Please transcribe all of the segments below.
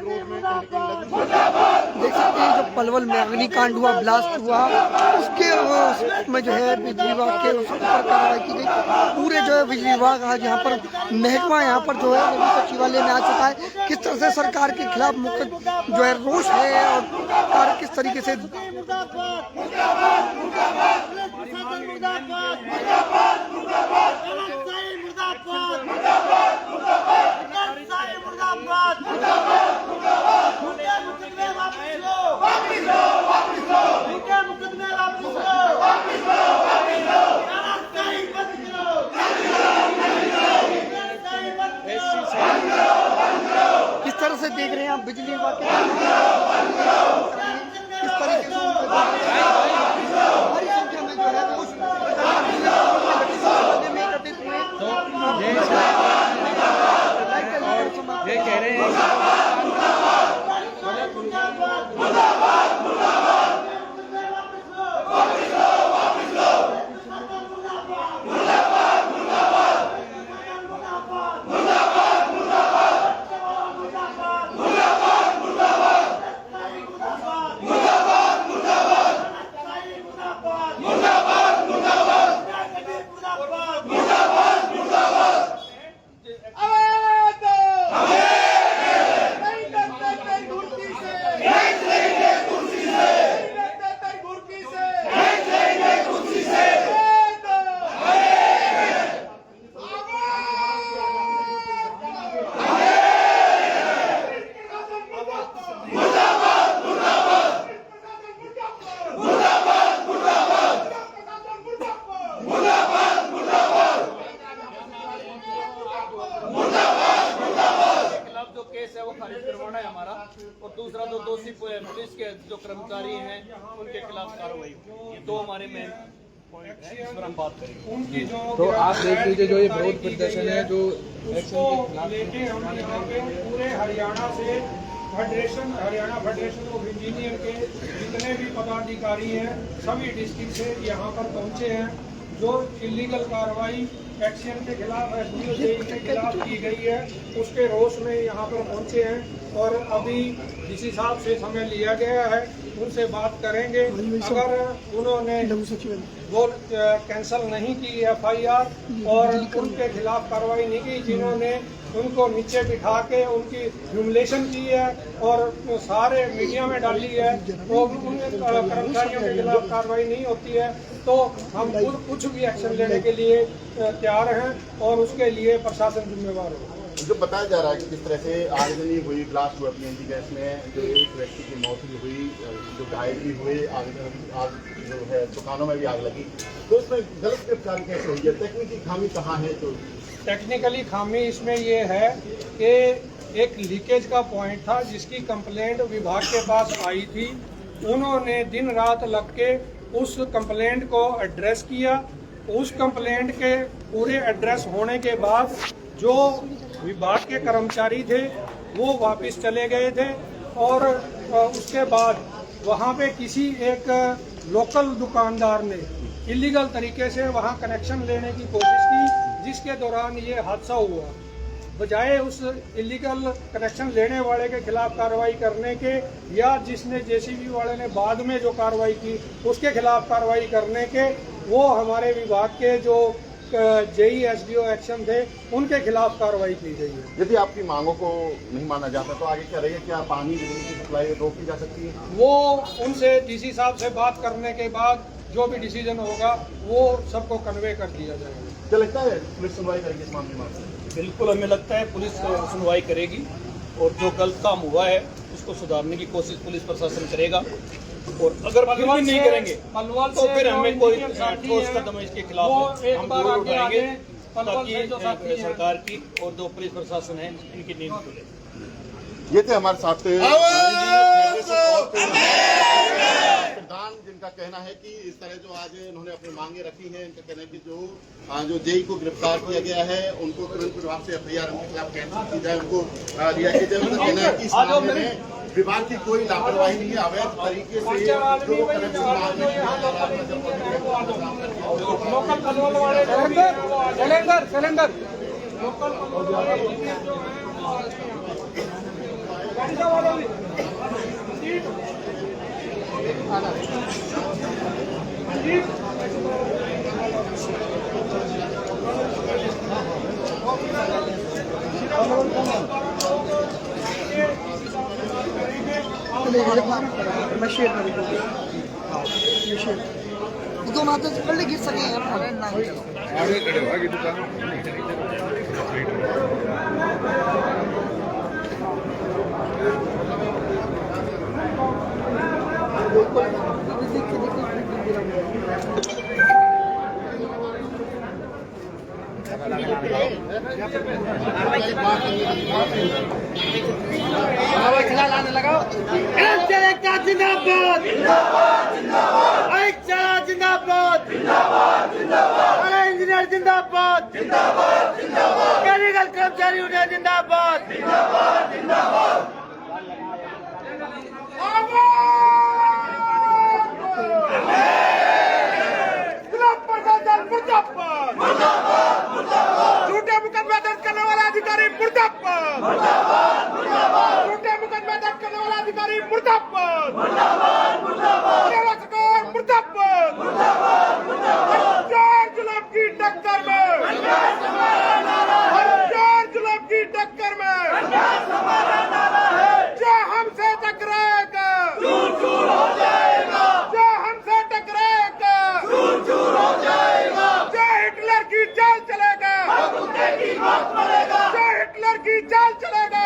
देख सकते हैं जो पलवल में अग्निकांड हुआ, ब्लास्ट हुआ, उसके में जो है बिजली विभाग के ऊपर कार्रवाई की गई। पूरे जो है बिजली विभाग आज यहाँ पर महकमा यहाँ पर जो है सचिवालय में आ चुका है। किस तरह से सरकार के खिलाफ मुख्य जो है रोष है और कार्य किस तरीके से किस तरह से देख रहे हैं आप बिजली विभाग के किस तरीके से ये कह रहे हैं हमारा, और दूसरा तो दोषी पुलिस के जो कर्मचारी हैं उनके खिलाफ कार्रवाई। ये दो हमारे मेन पॉइंट हैं, इस पर हम बात करेंगे। उनकी जो तो आप देख लीजिए जो ये विरोध प्रदर्शन है जो उसको लेके हम यहाँ पे पूरे हरियाणा से हरियाणा फेडरेशन ऑफ इंजीनियर के जितने भी पदाधिकारी हैं सभी डिस्ट्रिक्ट से यहाँ पर पहुँचे हैं। जो इलीगल कार्रवाई एक्शन के खिलाफ एसडीओ के खिलाफ की गई है उसके रोष में यहाँ पर पहुँचे हैं और अभी जिस हिसाब से समय लिया गया है उनसे बात करेंगे। अगर उन्होंने वो कैंसिल नहीं की एफआईआर और उनके खिलाफ कार्रवाई नहीं की, जिन्होंने उनको नीचे बिठा के उनकी ह्यूमिलेशन की है और सारे मीडिया में डाली है, तो उन कर्मचारियों के खिलाफ कार्रवाई नहीं होती है तो हम कुछ भी एक्शन लेने के लिए तैयार हैं और उसके लिए प्रशासन जिम्मेवार होगा। जो बताया जा रहा है कि किस तरह से आगजनी हुई, ब्लास्ट हुआ पीएनजी गैस में, जो एक व्यक्ति की मौत भी हुई, जो घायल भी हुए, आग जो है दुकानों में भी आग लगी, तो इसमें गलत गिरफ्तारी कैसे हुई है? तकनीकी खामी कहाँ है? तो टेक्निकली खामी इसमें ये है कि एक लीकेज का पॉइंट था जिसकी कंप्लेंट विभाग के पास आई थी। उन्होंने दिन रात लग के उस कंप्लेंट को एड्रेस किया। उस कंप्लेंट के पूरे एड्रेस होने के बाद जो विभाग के कर्मचारी थे वो वापस चले गए थे और उसके बाद वहाँ पे किसी एक लोकल दुकानदार ने इलीगल तरीके से वहाँ कनेक्शन लेने की कोशिश की, जिसके दौरान ये हादसा हुआ। बजाय उस इलीगल कनेक्शन लेने वाले के खिलाफ कार्रवाई करने के या जिसने जेसीबी वाले ने बाद में जो कार्रवाई की उसके खिलाफ कार्रवाई करने के, वो हमारे विभाग के जो जेई एसडीओ एक्शन थे उनके खिलाफ कार्रवाई की गई है। यदि आपकी मांगों को नहीं माना जाता तो आगे क्या रहेगा? क्या पानी बिजली की सप्लाई रोकी जा सकती है? वो उनसे डीसी साहब से बात करने के बाद जो भी डिसीजन होगा वो सबको कन्वे कर दिया जाएगा। क्या लगता है पुलिस सुनवाई करेगी इस मामले में? बिल्कुल, हमें लगता है पुलिस सुनवाई करेगी और जो गलत काम हुआ है उसको सुधारने की कोशिश पुलिस प्रशासन करेगा और अगर फिर भी नहीं करेंगे तो फिर हमें कोई ठोस कदम इसके खिलाफ हम जरूर उठाएंगे ताकि सरकार की और जो पुलिस प्रशासन है इनकी नींद खुले। ये थे हमारे साथ प्रधान, जिनका कहना है कि इस तरह जो आज उन्होंने अपनी मांगे रखी हैं, इनका कहना है कि जो जेई को गिरफ्तार किया गया है उनको तुरंत प्रभाव से एफआईआर उनके खिलाफ कैंसिल की जाए, उनको रिहा किया जाए। उनका कहना है कि इस मामले में विभाग की कोई लापरवाही नहीं है, अवैध तरीके से जो मैं शेयर कर दूँ। ये शेयर दो माथे से पहले गिर सके यार। आगे खड़े हो आगे दुकान इंजीनियर जिंदाबाद, कैरिकल कर्मचारी यूनियन जिंदाबाद, झूठे मुकदमा दर्ज करने वाला अधिकारी मुर्दाबाद, झूठे मुकदमा दर्ज करने वाला अधिकारी मुर्दाबाद, मुर्दाबाद, चार जुलाब की टक्कर में, चार जुलाब की टक्कर में, जो हमसे टकराएगा चूर हो जाएगा, जो हमसे टकराएगा चूर हो जाएगा, जो हिटलर की चाल चलेगा जो हिटलर की चाल चलेगा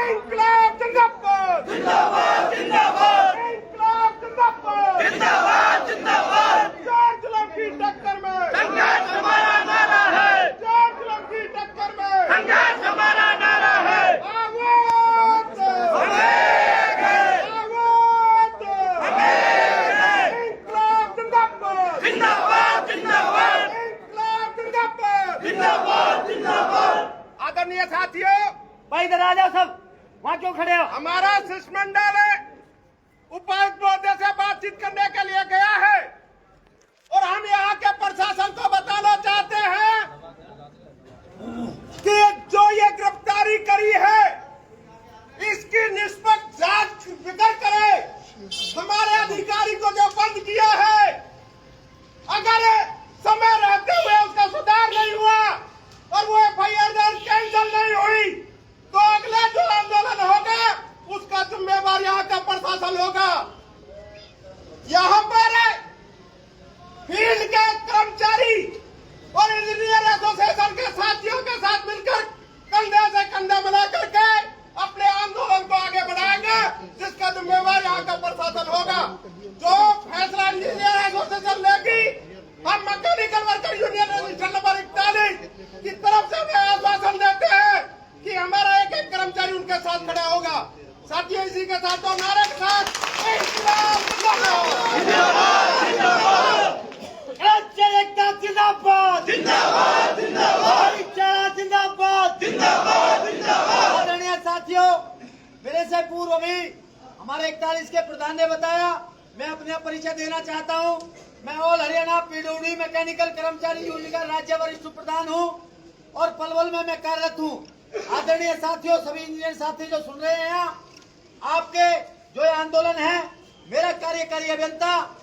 इंकलाब जिंदाबाद, इंकलाब जिंदाबाद, चार जुलाब की टक्कर में संघर्ष हमारा नारा है, चार जुलाब की टक्कर में संघर्ष हमारा नारा है, आवाज इंकलाब जिंदाबाद, इंकलाब जिंदाबाद। आदरणीय साथियों, भाई इधर आ जाओ, सब वहाँ क्यों खड़े हो? हमारा शिष्टमंडल उपायुक्त महोदय से बातचीत करने के लिए गया है और हम यहाँ के प्रशासन को बताना चाहते हैं कि जो ये गिरफ्तारी करी है इसकी निष्पक्ष जांच फिक्र करे। हमारे अधिकारी को जो बंद किया है, अगर समय रहते हुए उसका सुधार नहीं हुआ और वो FIR कैंसिल नहीं हुई तो अगला जो आंदोलन होगा उसका जिम्मेवार यहाँ का प्रशासन होगा। यहाँ पर फील्ड के कर्मचारी और इंजीनियर एसोसिएशन के साथियों के साथ मिलकर कंधे से कंधा मिला करके अपने आंदोलन को आगे बढ़ाएंगे, जिसका जिम्मेवार यहाँ का प्रशासन होगा। जो फैसला इंजीनियर एसोसिएशन लेगी, हम mechanical worker union register number 41 की तरफ से उन्हें आश्वासन देते हैं कि हमारा एक एक कर्मचारी उनके साथ खड़ा होगा। साथियों, इसी के साथ तो नारे के साथ इंकलाब जिंदाबाद। आदरणीय साथियों, मेरे से पूर्व भी हमारे 41 के प्रधान ने बताया, मैं अपना परिचय देना चाहता हूं। मैं ऑल हरियाणा PWD मैकेनिकल कर्मचारी यूनियन का राज्य वरिष्ठ प्रधान हूं और पलवल में मैं कार्यरत हूं। आदरणीय साथियों, सभी इंजीनियर साथी जो सुन रहे हैं, आपके जो आंदोलन है, मेरा कार्यकारी अभियंता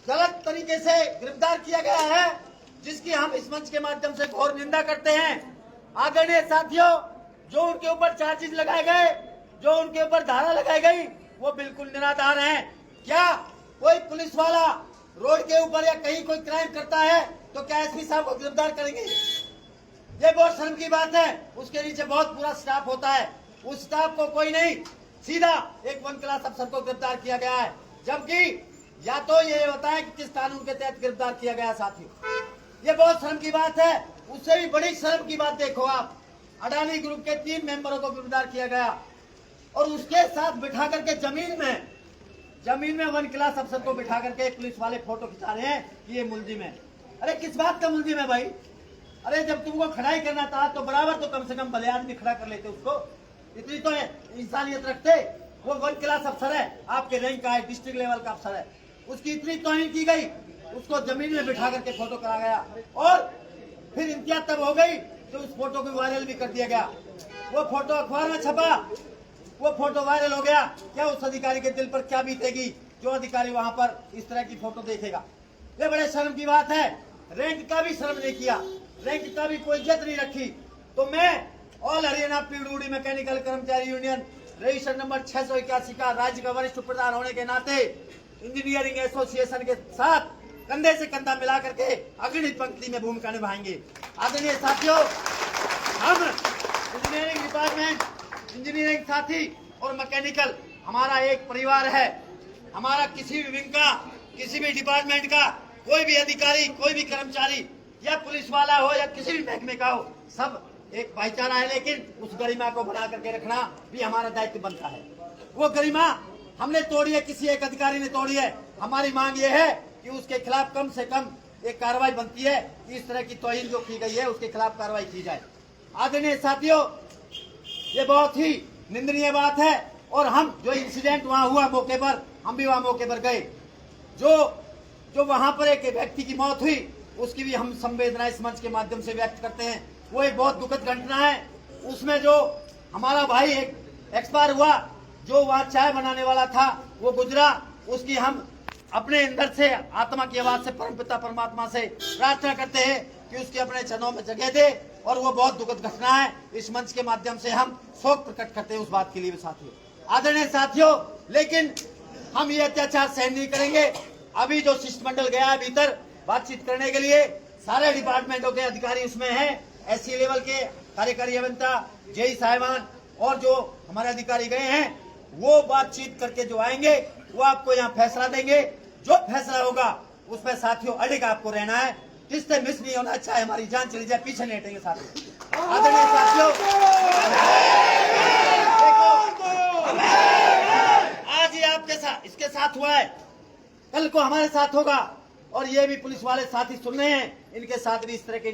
गलत तरीके से गिरफ्तार किया गया है, जिसकी हम इस मंच के माध्यम से घोर निंदा करते हैं। आदरणीय साथियों, जो उनके ऊपर चार्जेस लगाए गए, जो उनके ऊपर धारा लगाई गई, वो बिल्कुल निराधार है। क्या कोई पुलिस वाला रोड के ऊपर या कहीं कोई क्राइम करता है तो क्या SP साहब को गिरफ्तार करेंगे? ये बहुत शर्म की बात है। उसके नीचे बहुत पूरा स्टाफ होता है, उस स्टाफ को कोई नहीं, सीधा एक 1 क्लास अफसर को गिरफ्तार किया गया है। जबकि या तो ये होता है कि किस कानून के तहत गिरफ्तार किया गया। साथियों, ये बहुत शर्म की बात है। उससे भी बड़ी शर्म की बात देखो आप, अडानी ग्रुप के 3 मेंबरों को गिरफ्तार किया गया और उसके साथ बिठा करके जमीन में 1 क्लास अफसर को बिठा करके पुलिस वाले फोटो खिंचा रहे हैं कि ये मुलजिम है। अरे किस बात का मुलजिम है भाई? अरे जब तुमको खड़ाई करना था तो बराबर तो कम से कम भले आदमी खड़ा कर लेते उसको, इतनी तो इंसानियत रखते। वो 1 क्लास अफसर है, आपके रैंक का है, डिस्ट्रिक्ट लेवल का अफसर है, उसकी इतनी तौहीन की गई, उसको जमीन में बिठा करके फोटो करा गया और फिर इम्तियाज तब हो गई तो उस फोटो को वायरल भी कर दिया गया। वो फोटो अखबार में छपा, वो फोटो वायरल हो गया। क्या उस अधिकारी के दिल पर क्या बीतेगी जो अधिकारी वहां पर इस तरह की फोटो देखेगा? ये बड़े शर्म की बात है। रैंक का भी शर्म नहीं किया, रैंक का भी कोई इज्जत नहीं रखी। तो मैं ऑल हरियाणा पीडब्ल्यूडी मैकेनिकल कर्मचारी यूनियन रजिस्टर नंबर 681 का राज्य का वरिष्ठ प्रधान होने के नाते इंजीनियरिंग एसोसिएशन के साथ कंधे से कंधा मिला करके अग्रणी पंक्ति में भूमिका निभाएंगे। आदरणीय साथियों, हम इंजीनियरिंग डिपार्टमेंट, इंजीनियरिंग साथी और मैकेनिकल हमारा एक परिवार है। हमारा किसी भी विंग का, किसी भी डिपार्टमेंट का कोई भी अधिकारी, कोई भी कर्मचारी या पुलिस वाला हो या किसी भी महकमे का हो, सब एक भाईचारा है। लेकिन उस गरिमा को बना करके रखना भी हमारा दायित्व बनता है। वो गरिमा हमने तोड़ी है, किसी एक अधिकारी ने तोड़ी है। हमारी मांग ये है कि उसके खिलाफ कम से कम एक कार्रवाई बनती है कि इस तरह की तौहीन जो की गई है उसके खिलाफ कार्रवाई की जाए। आदरणीय साथियों, ये बहुत ही निंदनीय बात है। और हम जो इंसिडेंट वहां हुआ मौके पर, हम भी वहां मौके पर गए। जो वहां पर एक व्यक्ति की मौत हुई, उसकी भी हम संवेदना इस मंच के माध्यम से व्यक्त करते हैं। वो एक बहुत दुखद घटना है। उसमें जो हमारा भाई एक एक्सपायर हुआ, जो वहाँ चाय बनाने वाला था, वो गुजरा। उसकी हम अपने अंदर से, आत्मा की आवाज से परमपिता परमात्मा से प्रार्थना करते हैं कि उसके अपने चरणों में जगह दे। और वो बहुत दुखद घटना है। इस मंच के माध्यम से हम शोक प्रकट करते हैं उस बात के लिए भी साथियों। आदरणीय साथियों, लेकिन हम ये अत्याचार सहन नहीं करेंगे। अभी जो शिष्टमंडल गया है भीतर बातचीत करने के लिए, सारे डिपार्टमेंटों के अधिकारी उसमें हैं, एससी लेवल के कार्यकारी अभियंता, जेई साहिबान और जो हमारे अधिकारी गए हैं, वो बातचीत करके जो आएंगे वो आपको यहाँ फैसला देंगे। जो फैसला होगा उस पर साथियों अडिग आपको रहना है, किससे मिस नहीं होना। चाहे हमारी जान चली जाए, पीछे नहीं हटेंगे साथियों। आदरणीय साथियों, आज ये आपके साथ, इसके साथ हुआ है, कल को हमारे साथ होगा। और ये भी पुलिस वाले साथी सुन रहे हैं, इनके साथ भी इस तरह के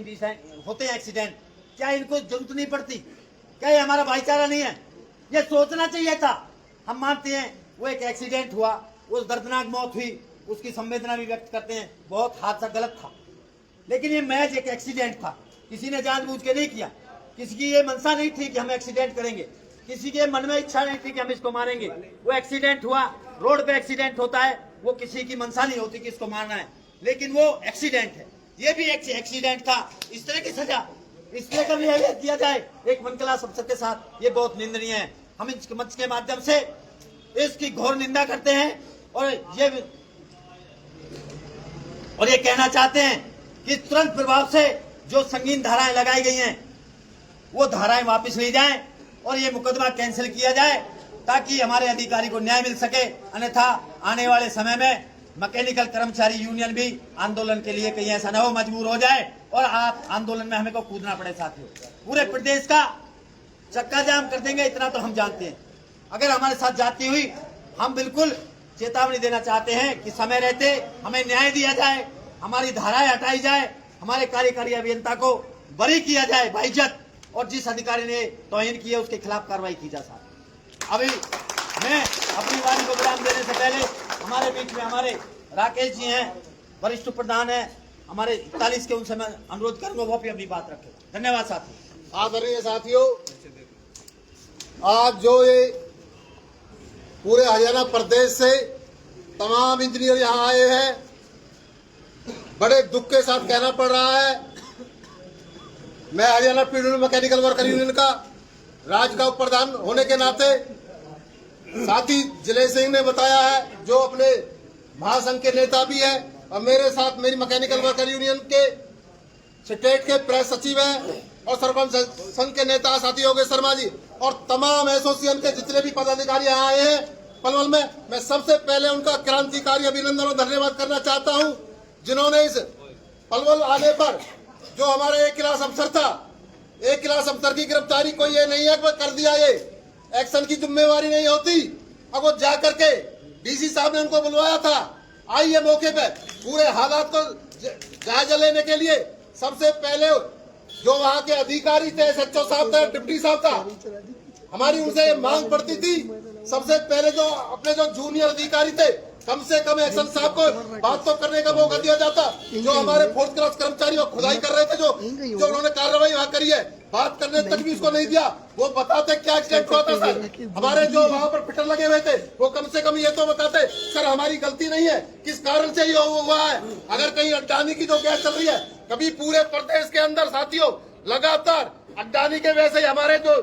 होते हैं एक्सीडेंट। क्या इनको जरूरत नहीं पड़ती? क्या ये हमारा भाईचारा नहीं है? ये सोचना चाहिए था। हम मानते हैं वो एक एक्सीडेंट हुआ, उस दर्दनाक मौत हुई, उसकी संवेदना भी व्यक्त करते हैं। बहुत हादसा गलत था, लेकिन ये महज एक एक्सीडेंट था। किसी ने जानबूझ के नहीं किया, किसी की ये मनसा नहीं थी कि हम एक्सीडेंट करेंगे, किसी के मन में इच्छा नहीं थी कि हम इसको मारेंगे। वो एक्सीडेंट हुआ, रोड पे एक्सीडेंट होता है, वो किसी की मनसा नहीं होती कि इसको मारना है, लेकिन वो एक्सीडेंट है। ये भी एक एक्सीडेंट था। इस तरह की सजा, इस तरह का बिहेवियर किया जाए एक वन क्लास अफसर के साथ, ये बहुत निंदनीय है। हम इस मंच के माध्यम से इसकी घोर निंदा करते हैं और ये कहना चाहते हैं कि तुरंत प्रभाव से जो संगीन धाराएं लगाई गई हैं वो धाराएं वापस ली जाएं और ये मुकदमा कैंसिल किया जाए, ताकि हमारे अधिकारी को न्याय मिल सके। अन्यथा आने वाले समय में मैकेनिकल कर्मचारी यूनियन भी आंदोलन के लिए कहीं ऐसा न हो मजबूर हो जाए और आप आंदोलन में हमें को कूदना पड़े। साथियों, पूरे प्रदेश का चक्का जाम कर देंगे, इतना तो हम जानते हैं। अगर हमारे साथ जाती हुई, हम बिल्कुल चेतावनी देना चाहते हैं कि समय रहते हमें न्याय दिया जाए, हमारी धाराएं हटाई जाए, हमारे कार्यकारी अभियंता को बरी किया जाए बाइज्जत, और जिस अधिकारी ने तौहीन की है उसके खिलाफ कार्रवाई की जा सकती। अभी मैं अपनी वाणी को विराम देने से पहले हमारे बीच में हमारे राकेश जी हैं, वरिष्ठ प्रधान हैं हमारे 41 के, उनसे मैं अनुरोध करूंगा वो भी अपनी बात रखें। धन्यवाद साथियों। आदरणीय साथियों, आज जो ये पूरे हरियाणा प्रदेश से तमाम इंजीनियर यहाँ आए हैं, बड़े दुख के साथ कहना पड़ रहा है, मैं Haryana PWD mechanical worker union का राज्य का उप प्रधान होने के नाते, साथी जिले सिंह ने बताया है जो अपने महासंघ के नेता भी है, और मेरे साथ मेरी मैकेनिकल वर्कर यूनियन के स्टेट के प्रेस सचिव हैं और सरपंच संघ के नेता साथी योगेश शर्मा जी और तमाम एसोसिएशन के जितने भी पदाधिकारी यहाँ आए हैं पलवल में, मैं सबसे पहले उनका क्रांतिकारी अभिनंदन और धन्यवाद करना चाहता हूँ, जिन्होंने इस पलवल आने पर जो हमारा एक क्लास अफसर था, एक क्लास अफसर की गिरफ्तारी कोई ये नहीं है कि कर दिया, ये एक्शन की जिम्मेवारी नहीं होती। अब वो जा करके डीसी साहब ने उनको बुलवाया था, आइए मौके पे पूरे हालात को जायजा लेने के लिए। सबसे पहले जो वहाँ के अधिकारी थे, एसएचओ साहब थे, डिप्टी साहब था, हमारी उनसे मांग पड़ती थी सबसे पहले जो अपने जो जूनियर अधिकारी थे कम से कम एक्शन साहब को बात तो करने का मौका दिया जाता। जो हमारे फोर्थ क्लास कर्मचारी वो खुदाई कर रहे थे, जो उन्होंने कार्रवाई वहाँ करी है, बात करने तक भी उसको नहीं दिया। वो बताते क्या एक्सीडेंट हुआ था सर, हमारे जो वहाँ पर फिटर लगे हुए थे वो कम से कम ये तो बताते सर हमारी गलती नहीं है, किस कारण से ये हुआ है। अगर कहीं अड्डानी की जो गैस चल रही है, कभी पूरे प्रदेश के अंदर साथियों लगातार अड्डानी के वैसे ही हमारे जो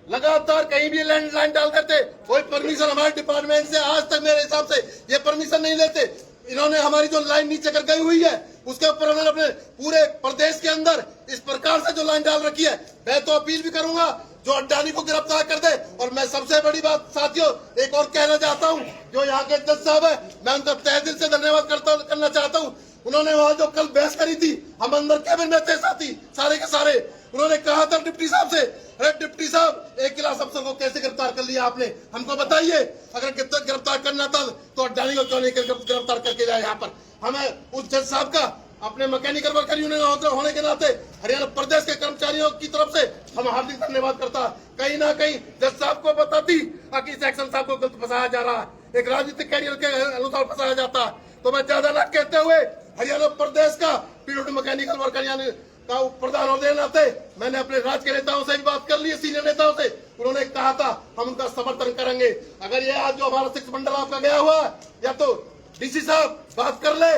लगातार कहीं भी लैंड डाल देते, कोई परमिशन हमारे डिपार्टमेंट से आज तक मेरे हिसाब से ये परमिशन नहीं लेते। इन्होंने हमारी जो लाइन नीचे कर गई हुई है उसके ऊपर उन्होंने अपने पूरे प्रदेश के अंदर इस प्रकार से जो लाइन डाल रखी है। मैं तो अपील भी करूंगा जो अड्डानी को गिरफ्तार कर दे। और मैं सबसे बड़ी बात साथियों एक और कहना चाहता हूं, जो यहाँ के जज साहब है मैं उनका तहे दिल से धन्यवाद करना चाहता हूं। उन्होंने वहां जो कल बहस करी थी, हम अंदर कैबिन में थे साथी सारे के सारे, उन्होंने कहा था डिप्टी साहब से, अरे डिप्टी साहब 1 क्लास अफसर को कैसे गिरफ्तार कर लिया आपने, हमको बताइए। अगर गिरफ्तार करना था तो अड्डानी को क्यों नहीं गिरफ्तार करके जाए। यहाँ पर हमें उस जज साहब का अपने मैकेनिकल वर्कर यूनियन होने के नाते हरियाणा प्रदेश के कर्मचारियों की तरफ से हम हार्दिक धन्यवाद करता। कहीं ना कहीं जज साहब को बताती कि सेक्शन साहब को गलत फंसाया जा रहा है, एक राजनीतिक कैरियर के अनुसार फंसाया जाता। तो मैं ज्यादा न कहते हुए हरियाणा प्रदेश का पीडब्ल्यू मैकेनिकल वर्कर यानी का प्रधान होने के नाते मैंने अपने राज्य के नेताओं से भी बात कर ली, सीनियर नेताओं से। उन्होंने कहा था हम उनका समर्थन करेंगे। अगर ये आज जो हमारा 6 मंडल आपका गया हुआ है, या तो डीसी साहब बात कर ले,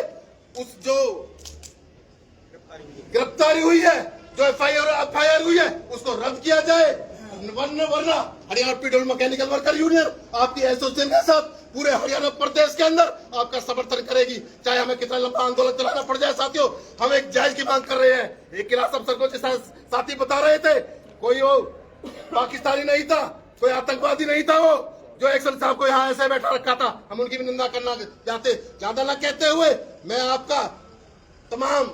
उस जो गिरफ्तारी हुई है, जो एफआईआर हुई है, उसको रद्द किया जाए, वरना Haryana PW mechanical worker union आपकी एसोसिएशन के साथ पूरे हरियाणा प्रदेश के अंदर आपका समर्थन करेगी, चाहे हमें कितना लंबा आंदोलन चलाना पड़ जाए। साथियों हम एक जायज की मांग कर रहे हैं। 1 क्लास अफसर को जैसा साथी बता रहे थे, कोई वो पाकिस्तानी नहीं था, कोई आतंकवादी नहीं था, वो जो एक्शन साहब को यहाँ ऐसे बैठा रखा था, हम उनकी भी निंदा करना चाहते। ज्यादा न कहते हुए मैं आपका तमाम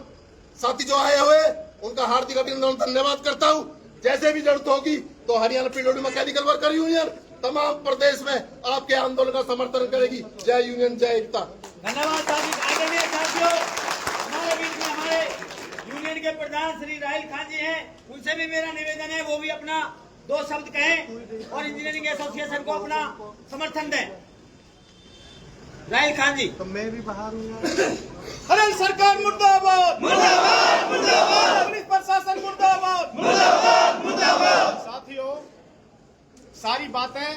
साथी जो आए हुए उनका हार्दिक अभिनंदन धन्यवाद करता हूँ। जैसे भी जरूरत होगी तो Haryana PW mechanical worker union तमाम प्रदेश में आपके आंदोलन का समर्थन करेगी। जय यूनियन, जय एकता। धन्यवाद आदरणीय साथियों। हमारे बीच में हमारे यूनियन के प्रधान श्री राहिल खान जी हैं, उनसे भी मेरा निवेदन है वो भी अपना 2 शब्द कहें और इंजीनियरिंग एसोसिएशन को अपना समर्थन दें। राहिल खान जी। तो मैं भी बाहर हूँ। हरियाणा सरकार मुर्दाबाद, मुर्दाबाद, मुर्दाबाद। पुलिस प्रशासन मुर्दाबाद, मुर्दाबाद, मुर्दाबाद। साथियों सारी बातें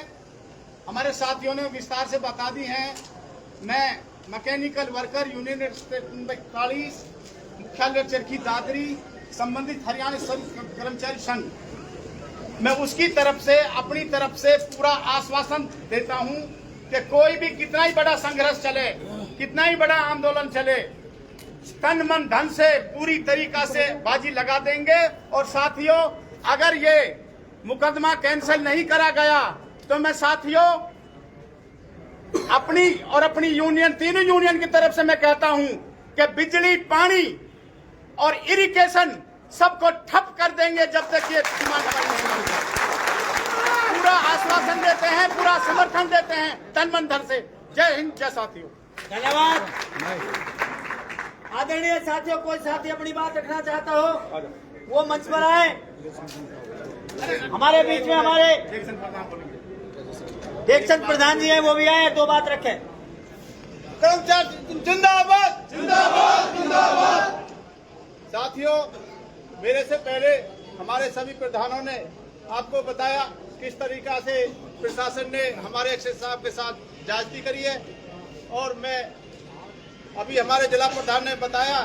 हमारे साथियों ने विस्तार से बता दी हैं। मैं मैकेनिकल वर्कर यूनियन 41 मुख्यालय चरखी दादरी संबंधित हरियाणा कर्मचारी संघ, मैं उसकी तरफ से अपनी तरफ से पूरा आश्वासन देता हूं कि कोई भी कितना ही बड़ा संघर्ष चले, कितना ही बड़ा आंदोलन चले, तन मन धन से पूरी तरीका से बाजी लगा देंगे। और साथियों अगर ये मुकदमा कैंसिल नहीं करा गया तो मैं साथियों अपनी यूनियन, तीनों यूनियन की तरफ से मैं कहता हूं कि बिजली, पानी और इरिगेशन सबको ठप कर देंगे जब तक ये पूरा आश्वासन देते हैं, पूरा समर्थन देते हैं तन मन धन से। जय हिंद, जय साथियों। धन्यवाद आदरणीय साथियों। कोई साथी अपनी बात रखना चाहता हो वो मंच पर आए। हमारे बीच में हमारे सेक्शन प्रधान जी हैं, वो भी आए, 2 बात रखें। कर्मचारी जिंदाबाद, जिंदाबाद, जिंदाबाद। साथियों मेरे से पहले हमारे सभी प्रधानों ने आपको बताया किस तरीका से प्रशासन ने हमारे एक्शन साहब के साथ जांच करी है। और मैं अभी हमारे जिला प्रधान ने बताया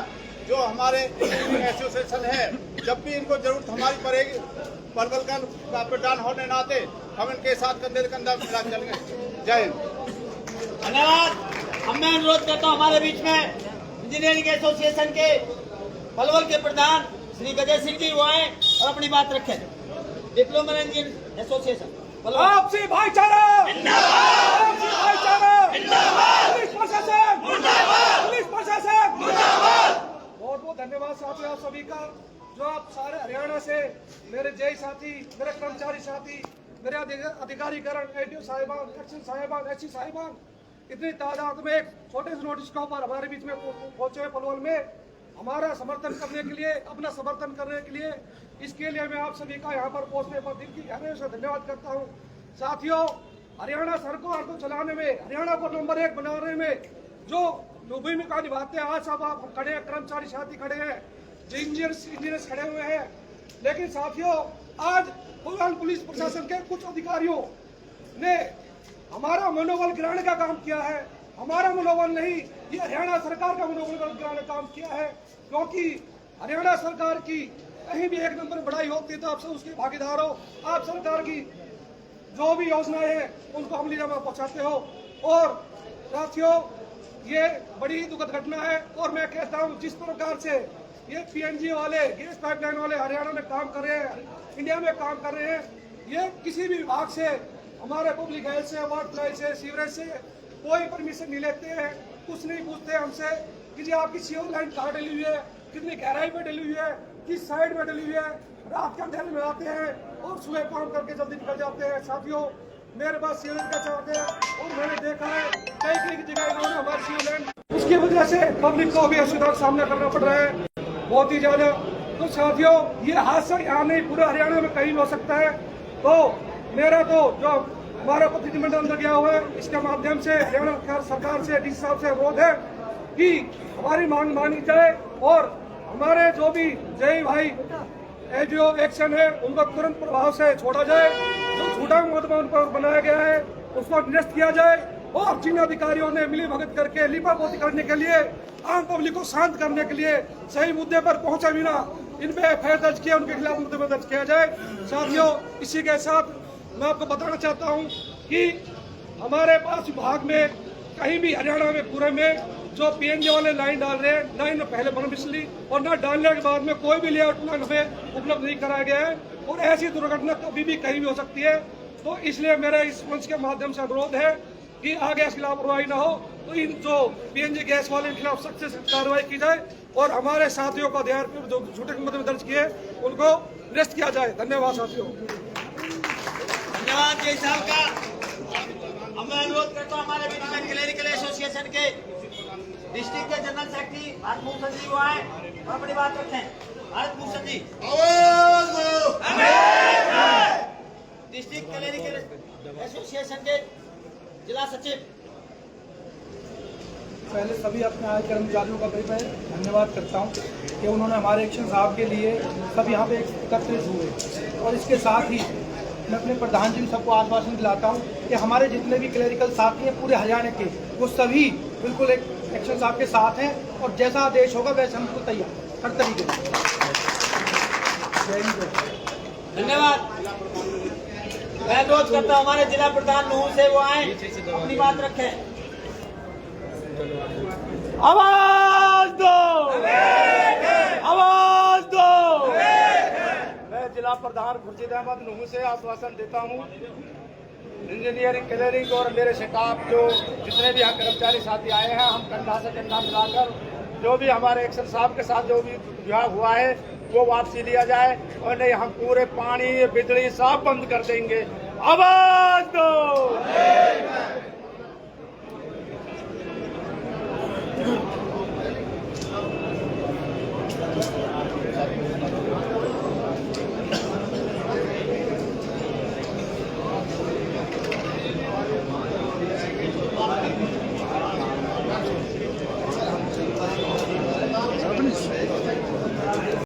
जो हमारे एसोसिएशन है, जब भी इनको जरूरत हमारी पड़ेगी, पलवल का प्रधान होने नाते हम इनके साथ कंधे से कंधा मिला चलेंगे। जय हिंद। धन्यवाद। अब मैं अनुरोध करता हूँ हमारे बीच में इंजीनियरिंग एसोसिएशन के पलवल के प्रधान श्री गजय सिंह जी वो आए और अपनी बात रखें। डिप्लोमा इंजीनियर एसोसिएशन आपसी भाईचारा, आपसी भाईचारा, पुलिस प्रशासन, पुलिस प्रशासन। बहुत बहुत धन्यवाद साथियों आप सभी का, जो आप सारे हरियाणा से मेरे जय साथी, मेरे कर्मचारी साथी, मेरे अधिकारीकरण, एडीओ साहिबान, एक्शन साहिबान, एससी साहिबान, इतनी तादाद में एक छोटे से नोटिस के ऊपर हमारे बीच में पहुंचे हुए पलवल में हमारा समर्थन करने के लिए, अपना समर्थन करने के लिए, इसके लिए मैं आप सभी का यहाँ पर पहुंचने पर दिल की गहराई से धन्यवाद करता हूँ। साथियों हरियाणा सरकार को चलाने में, हरियाणा को नंबर 1 बनाने में जो भूमिका निभाते हैं। आज सब आप खड़े हैं, कर्मचारी साथी खड़े हैं, जो इंजीनियर्स खड़े हुए हैं। लेकिन साथियों, आज पुलिस प्रशासन के कुछ अधिकारियों ने हमारा मनोबल गिराने का काम किया है। हमारा मनोबल नहीं, ये हरियाणा सरकार का मनोबल गिराने का काम किया है। क्योंकि हरियाणा सरकार की कहीं भी एक नंबर बढ़ाई होती तो आप सब उसके भागीदार हो। आप सरकार की जो भी योजनाएं हैं उनको अमली जामा पहुंचाते हो। और साथियों, ये बड़ी दुखद घटना है। और मैं कहता हूं, जिस प्रकार से ये पीएनजी वाले, गैस पाइपलाइन वाले हरियाणा में काम कर रहे हैं, इंडिया में काम कर रहे हैं, ये किसी भी विभाग से, हमारे पब्लिक हेल्थ से, वाटर सप्लाई से, सीवरेज से कोई परमिशन नहीं लेते हैं। कुछ नहीं पूछते हमसे कि जी आपकी सीवर लाइन कहाँ डली हुई है, कितनी गहराई में डली हुई है, किस साइड में डली हुई है। रात के अंधेरे में आते हैं और सुबह काम करके जल्दी निकल जाते हैं। साथियों, मेरे पास सीवरेज का चार्ट है और मैंने देखा है कई जगह इन्होंने हमारी सीवर लाइन, उसकी वजह से पब्लिक को भी असुविधा का सामना करना पड़ रहा है बहुत ही ज्यादा। तो साथियों, ये हादसा यहाँ नहीं, पूरे हरियाणा में कहीं भी हो सकता है। तो मेरा तो जो हमारा प्रतिनिधिमंडल अंदर गया हुआ है, इसके माध्यम से हरियाणा सरकार से, डीसी साहब से अनुरोध है कि हमारी मांग मानी जाए और हमारे जो भी जय भाई जो एक्शन है उनको तुरंत प्रभाव से छोड़ा जाए। जो झूठा मुकदमा उन पर बनाया गया है उसको निरस्त किया जाए। और जिन अधिकारियों ने मिली भगत करके लीपापोती करने के लिए, आम पब्लिक को शांत करने के लिए सही मुद्दे पर पहुंचा बिना इन पे एफआईआर दर्ज किया, उनके खिलाफ मुकदमा दर्ज किया जाए। साथियों, इसी के साथ मैं आपको बताना चाहता हूं कि हमारे पास विभाग में कहीं भी हरियाणा में पूरे में जो पीएनजी वाले लाइन डाल रहे हैं, लाइन में पहले परमिशन ली और न डालने के बाद में कोई भी लेआउट प्लान हमें उपलब्ध नहीं कराया गया है। और ऐसी दुर्घटना कभी भी कहीं भी हो सकती है। तो इसलिए मेरा इस मंच के माध्यम से अनुरोध है कि आगे इसकी लापरवाही न हो। तो इन जो पीएनजी गैस वाले के खिलाफ सख्त से सख्त कार्रवाई की जाए और हमारे साथियों को आधार पर जो झूठे मुकदमे दर्ज किए उनको निरस्त किया जाए। धन्यवाद साथियों। धन्यवाद जय साहब का। अब मैं अनुरोध करता हूँ हमारे बीच में क्लेरिकल एसोसिएशन के डिस्ट्रिक्ट के जनरल सेक्रेटरी भारत भूषण जी वो आए और अपनी बात रखें। Bharat Bhushan ji, district clerical association के जिला सचिव। पहले सभी अपने आए कर्मचारियों का मैं धन्यवाद करता हूं कि उन्होंने हमारे एक्शन साहब के लिए सब यहाँ पे एकत्रित हुए। और इसके साथ ही मैं अपने प्रधान जी सबको आश्वासन दिलाता हूं कि हमारे जितने भी क्लेरिकल साथी हैं पूरे हरियाणा के, वो सभी बिल्कुल एक एक्शन साहब के साथ हैं और जैसा आदेश होगा वैसे हमको तैयार हर तरीके से। धन्यवाद। मैं अनुरोध करता हूँ हमारे जिला प्रधान नूह से वो आए, अपनी बात रखें। आवाज दो, आवाज दो। मैं जिला प्रधान खुर्शीद अहमद नूह से आश्वासन देता हूँ, इंजीनियरिंग क्लियरिंग और मेरे स्टाफ जो जितने भी यहाँ कर्मचारी साथी आए हैं, हम कंधा से कंधा मिलाकर जो भी हमारे एक्शन साहब के साथ जो भी विवाह हुआ है वो वापसी लिया जाए और नहीं हम पूरे पानी बिजली सब बंद कर देंगे। आवाज दो।